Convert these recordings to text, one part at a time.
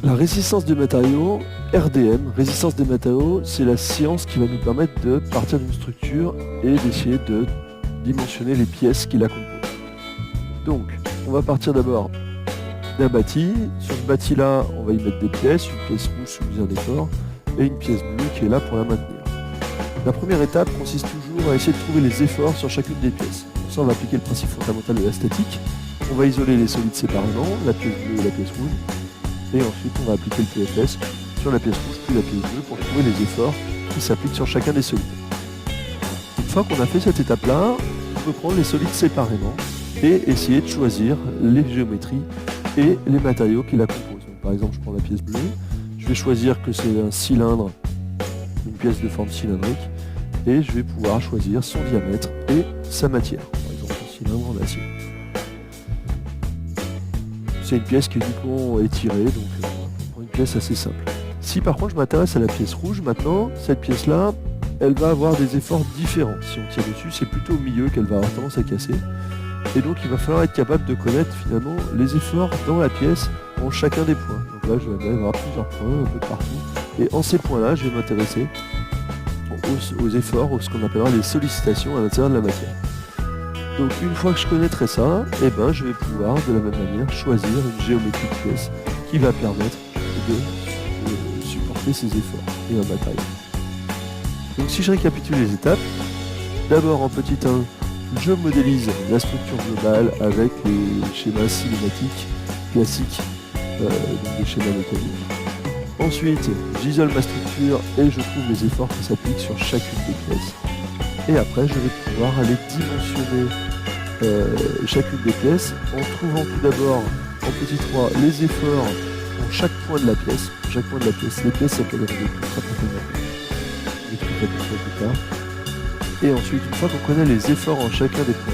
La résistance des matériaux, RDM, résistance des matériaux, c'est la science qui va nous permettre de partir d'une structure et d'essayer de dimensionner les pièces qui la composent. Donc, on va partir d'abord d'un bâti. Sur ce bâti-là, on va y mettre des pièces, une pièce rouge soumise à un effort et une pièce bleue qui est là pour la maintenir. La première étape consiste toujours à essayer de trouver les efforts sur chacune des pièces. Pour ça, on va appliquer le principe fondamental de la statique. On va isoler les solides séparément, la pièce bleue et la pièce rouge. Et ensuite, on va appliquer le PFS sur la pièce rouge puis la pièce bleue pour trouver les efforts qui s'appliquent sur chacun des solides. Une fois qu'on a fait cette étape-là, on peut prendre les solides séparément et essayer de choisir les géométries et les matériaux qui la composent. Donc, par exemple, je prends la pièce bleue, je vais choisir que c'est un cylindre, une pièce de forme cylindrique, et je vais pouvoir choisir son diamètre et sa matière. Par exemple, un cylindre en acier. C'est une pièce qui est uniquement étirée, donc on prend une pièce assez simple. Si par contre je m'intéresse à la pièce rouge, maintenant, cette pièce-là, elle va avoir des efforts différents. Si on tire dessus, c'est plutôt au milieu qu'elle va avoir tendance à casser. Et donc il va falloir être capable de connaître finalement les efforts dans la pièce en chacun des points. Donc là, je vais avoir plusieurs points un peu partout. Et en ces points-là, je vais m'intéresser aux efforts, ou ce qu'on appellera les sollicitations à l'intérieur de la matière. Donc une fois que je connaîtrai ça, je vais pouvoir de la même manière choisir une géométrie de pièce qui va permettre de supporter ces efforts et un matériau. Donc si je récapitule les étapes, d'abord en petit 1, je modélise la structure globale avec les schémas cinématiques classiques, donc des schémas mécaniques. Ensuite, j'isole ma structure et je trouve les efforts qui s'appliquent sur chacune des pièces. Et après, je vais pouvoir aller dimensionner chacune des pièces en trouvant tout d'abord en petit 3 les efforts pour chaque point de la pièce. Pour chaque point de la pièce, les pièces s'appellent des je vais plus tard. Et ensuite, une fois qu'on connaît les efforts en chacun des points,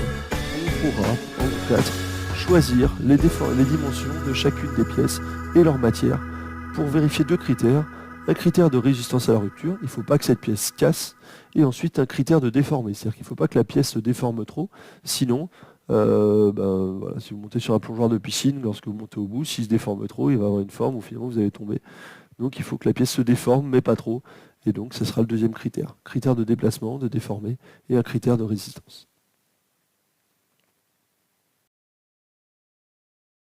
on pourra en 4 choisir les dimensions de chacune des pièces et leur matière pour vérifier 2 critères. Un critère de résistance à la rupture, il ne faut pas que cette pièce casse, et ensuite un critère de déformer, c'est-à-dire qu'il ne faut pas que la pièce se déforme trop, sinon, voilà, si vous montez sur un plongeoir de piscine, lorsque vous montez au bout, s'il se déforme trop, il va avoir une forme où finalement vous allez tomber. Donc il faut que la pièce se déforme, mais pas trop, et donc ce sera le deuxième critère. Critère de déplacement, de déformer, et un critère de résistance.